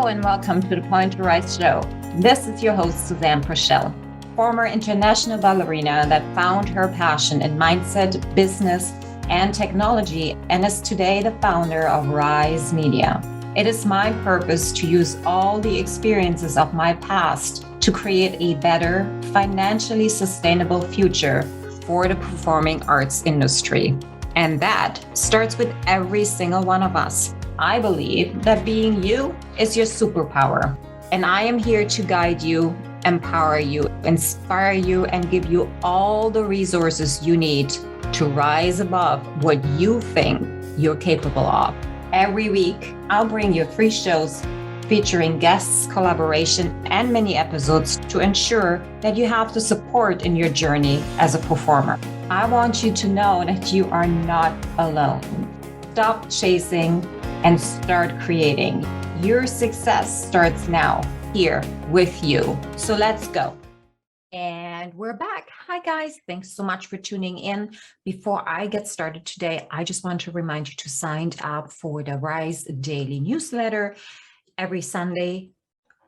and welcome to the Point To Rise show. This is your host, Susanne, former international ballerina that found her passion in mindset, business, and technology, and is today the founder of Rise Media. It is my purpose to use all the experiences of my past to create a better, financially sustainable future for the performing arts industry. And that starts with every single one of us. I believe that being you is your superpower. And I am here to guide you, empower you, inspire you, and give you all the resources you need to rise above what you think you're capable of. Every week, I'll bring you free shows featuring guests, collaboration, and mini episodes to ensure that you have the support in your journey as a performer. I want you to know that you are not alone. Stop chasing and start creating. Your success starts now, here with you. So let's go. And we're back. Hi, guys. Thanks so much for tuning in. Before I get started today, I just want to remind you to sign up for the Rise Daily newsletter. Every Sunday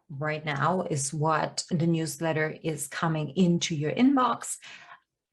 right now is what the newsletter is coming into your inbox.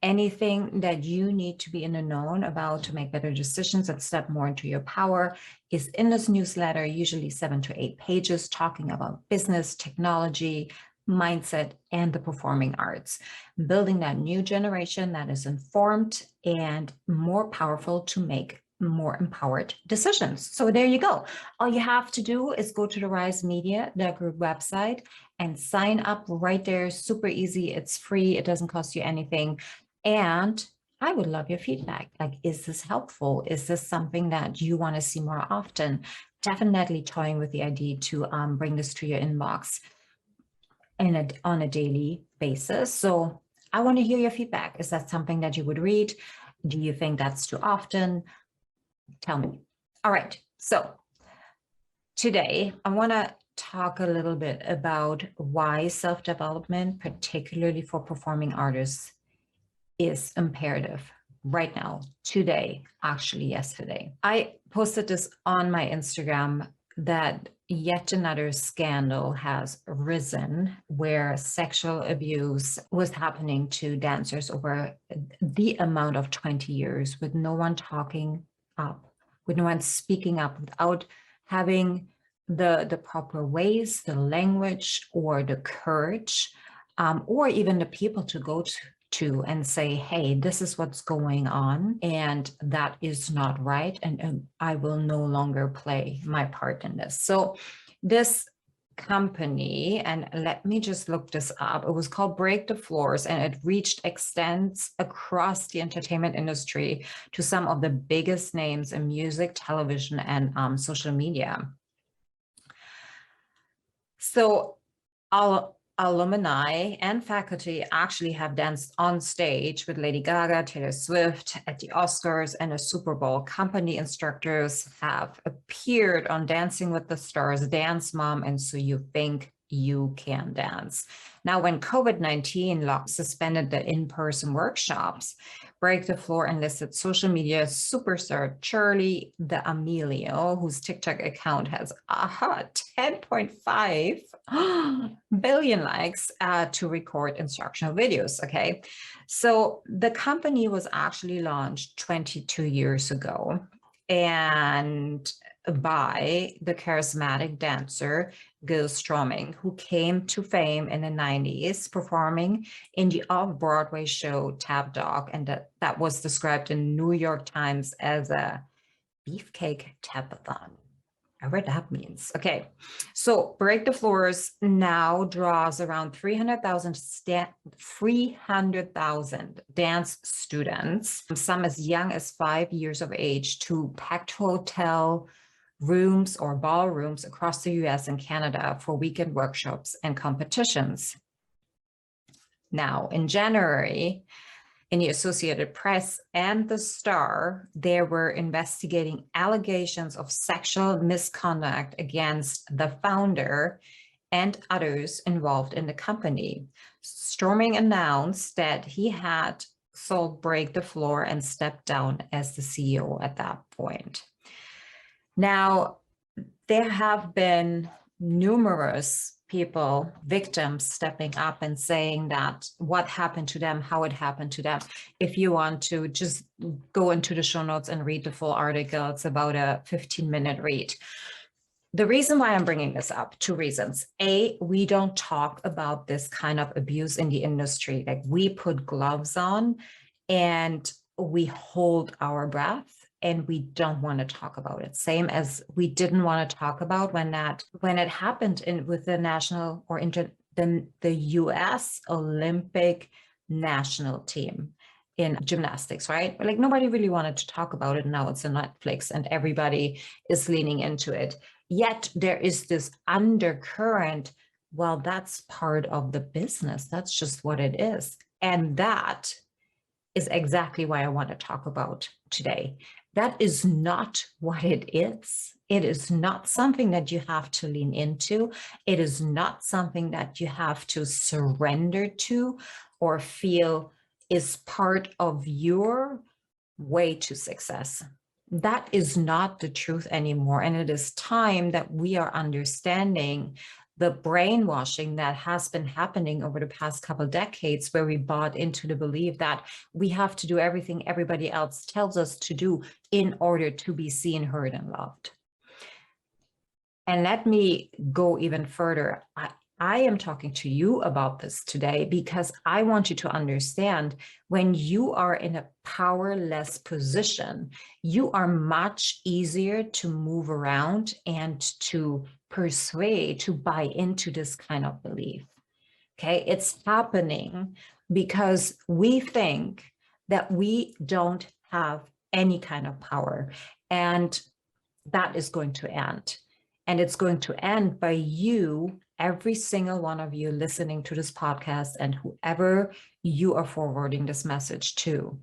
Anything that you need to be in the known about to make better decisions and step more into your power is in this newsletter, usually 7 to 8 pages, talking about business, technology, mindset, and the performing arts, building that new generation that is informed and more powerful to make more empowered decisions. So there you go. All you have to do is go to the Rise Media, the group website, and sign up right there. Super easy. It's free. It doesn't cost you anything. And I would love your feedback. Like, is this helpful? Is this something that you want to see more often? Definitely toying with the idea to bring this to your inbox on a daily basis. So I want to hear your feedback. Is that something that you would read? Do you think that's too often? Tell me. All right. So today I want to talk a little bit about why self-development, particularly for performing artists, is imperative right now, today, actually yesterday. I posted this on my Instagram that yet another scandal has risen where sexual abuse was happening to dancers over the amount of 20 years with no one talking up, with no one speaking up, without having the proper ways, the language, or the courage, or even the people to go to and say, hey, this is what's going on, and that is not right, and I will no longer play my part in this. So this company, and let me just look this up, it was called Break the Floors, and it reached extents across the entertainment industry to some of the biggest names in music, television, and social media. So alumni and faculty actually have danced on stage with Lady Gaga, Taylor Swift at the Oscars and a Super Bowl. Company instructors have appeared on Dancing with the Stars, Dance Mom, and So You Think You Can Dance. Now, when COVID-19 suspended the in-person workshops, Break the Floor enlisted social media superstar Charlie D'Amelio, whose TikTok account has 10.5 billion likes, to record instructional videos. Okay, so the company was actually launched 22 years ago, and by the charismatic dancer Gil Stroming, who came to fame in the 90s performing in the off-Broadway show Tap Dog, and that was described in New York Times as a beefcake tapathon. I read that means. Okay, so Break the Floors now draws around 300,000 dance students, some as young as 5 years of age, to packed hotel rooms or ballrooms across the US and Canada for weekend workshops and competitions. Now, in January, in the Associated Press and The Star, they were investigating allegations of sexual misconduct against the founder and others involved in the company. Stroming announced that he had sold Break the Floor and stepped down as the CEO at that point. Now, there have been numerous people, victims, stepping up and saying that what happened to them, how it happened to them. If you want to just go into the show notes and read the full article, it's about a 15-minute read. The reason why I'm bringing this up, two reasons. A, we don't talk about this kind of abuse in the industry. Like, we put gloves on and we hold our breath and we don't want to talk about it. Same as we didn't want to talk about when it happened with the national or the US Olympic national team in gymnastics, right? Like, nobody really wanted to talk about it. Now it's on Netflix and everybody is leaning into it. Yet there is this undercurrent, well, that's part of the business. That's just what it is. And that is exactly why I want to talk about today. That is not what it is. It is not something that you have to lean into. It is not something that you have to surrender to or feel is part of your way to success. That is not the truth anymore. And it is time that we are understanding the brainwashing that has been happening over the past couple of decades, where we bought into the belief that we have to do everything everybody else tells us to do in order to be seen, heard, and loved. And let me go even further. I am talking to you about this today because I want you to understand, when you are in a powerless position, you are much easier to move around and to persuade, to buy into this kind of belief. Okay, it's happening because we think that we don't have any kind of power, and that is going to end. And it's going to end by you, every single one of you listening to this podcast, and whoever you are forwarding this message to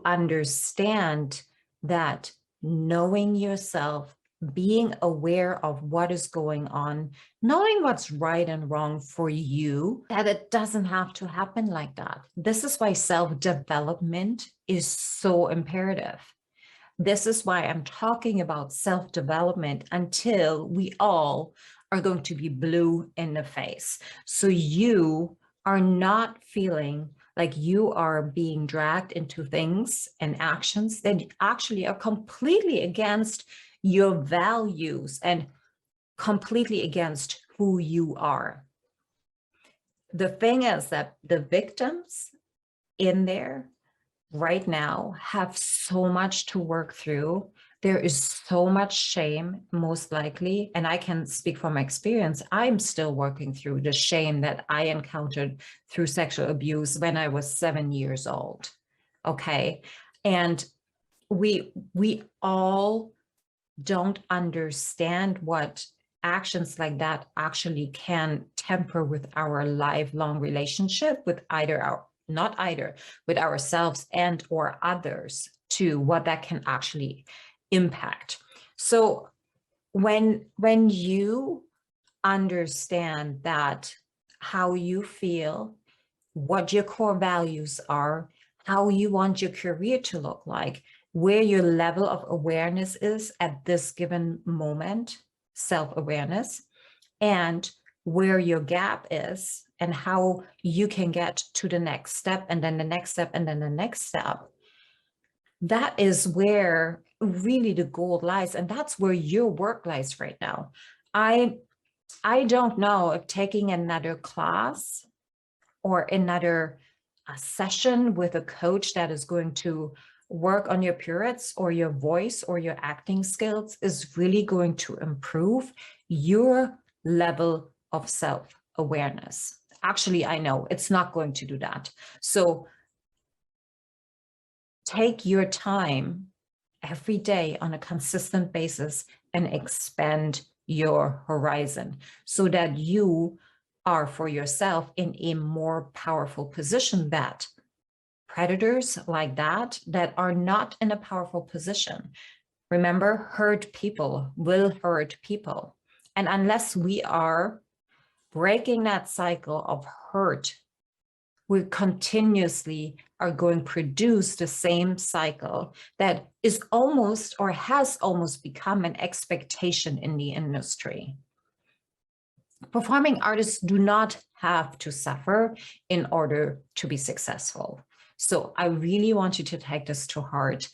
understand that knowing yourself, being aware of what is going on, knowing what's right and wrong for you, that it doesn't have to happen like that. This is why self-development is so imperative. This is why I'm talking about self-development until we all are going to be blue in the face. So you are not feeling like you are being dragged into things and actions that actually are completely against your values and completely against who you are. The thing is that the victims in there right now have so much to work through. There is so much shame, most likely. And I can speak from experience. I'm still working through the shame that I encountered through sexual abuse when I was 7 years old. Okay. And we all don't understand what actions like that actually can temper with our lifelong relationship with with ourselves and or others, to what that can actually impact. So when you understand that, how you feel, what your core values are, how you want your career to look like, where your level of awareness is at this given moment, self-awareness, and where your gap is, and how you can get to the next step, and then the next step, and then the next step. That is where really the gold lies, and that's where your work lies right now. I don't know if taking another class or another session with a coach that is going to work on your pirouettes or your voice or your acting skills is really going to improve your level of self-awareness. Actually, I know it's not going to do that. So take your time every day on a consistent basis and expand your horizon so that you are for yourself in a more powerful position, that predators like that are not in a powerful position. Remember, hurt people will hurt people. And unless we are breaking that cycle of hurt, we continuously are going to produce the same cycle that is almost or has almost become an expectation in the industry. Performing artists do not have to suffer in order to be successful. So I really want you to take this to heart.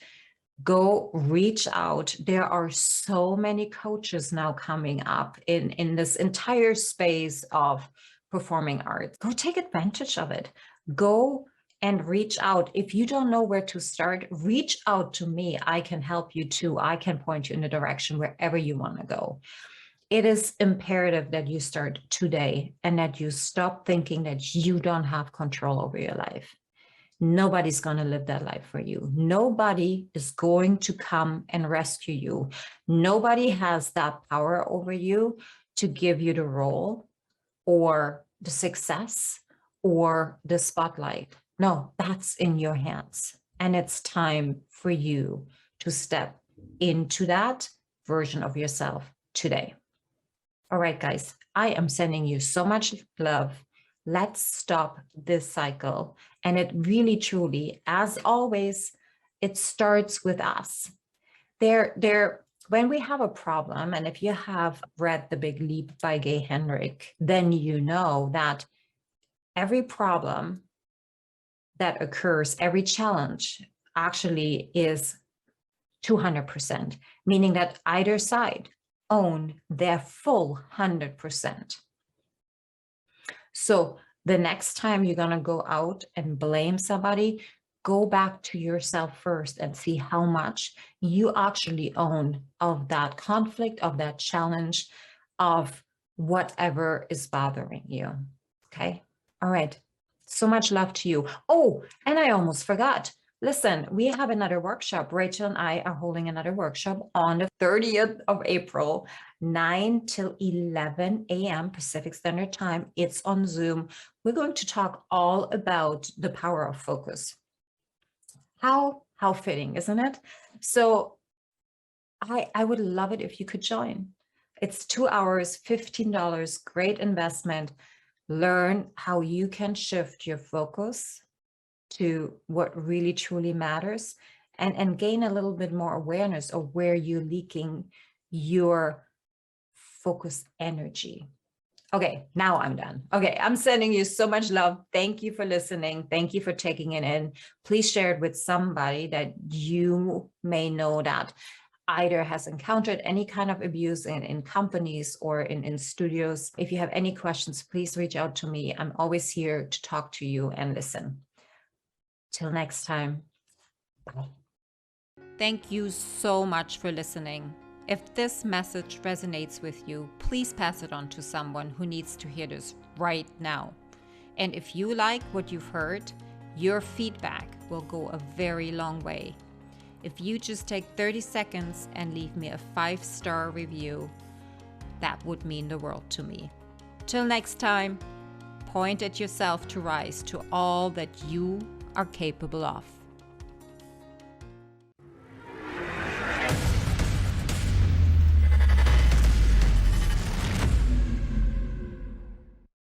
Go reach out. There are so many coaches now coming up in this entire space of performing arts. Go take advantage of it. Go and reach out. If you don't know where to start, reach out to me. I can help you too. I can point you in a direction wherever you want to go. It is imperative that you start today and that you stop thinking that you don't have control over your life. Nobody's going to live that life for you. Nobody is going to come and rescue you. Nobody has that power over you to give you the role or the success or the spotlight. No, that's in your hands. And it's time for you to step into that version of yourself today. All right, guys, I am sending you so much love. Let's stop this cycle. And it really, truly, as always, it starts with us. When we have a problem, and if you have read The Big Leap by Gay Henrik, then you know that every problem that occurs, every challenge actually is 200%, meaning that either side own their full 100%. So the next time you're going to go out and blame somebody, go back to yourself first and see how much you actually own of that conflict, of that challenge, of whatever is bothering you. Okay. All right. So much love to you. Oh, and I almost forgot. Listen, we have another workshop. Rachel and I are holding another workshop on the 30th of April, 9 till 11 a.m. Pacific Standard Time. It's on Zoom. We're going to talk all about the power of focus. How fitting, isn't it? So I would love it if you could join. It's 2 hours, $15, great investment. Learn how you can shift your focus to what really truly matters and gain a little bit more awareness of where you're leaking your focus energy. Okay, now I'm done. Okay, I'm sending you so much love. Thank you for listening. Thank you for taking it in. Please share it with somebody that you may know that either has encountered any kind of abuse in companies or in studios. If you have any questions, please reach out to me. I'm always here to talk to you and listen. Till next time, bye. Thank you so much for listening. If this message resonates with you, please pass it on to someone who needs to hear this right now. And if you like what you've heard, your feedback will go a very long way. If you just take 30 seconds and leave me a 5-star review, that would mean the world to me. Till next time, point at yourself to rise to all that you are capable of.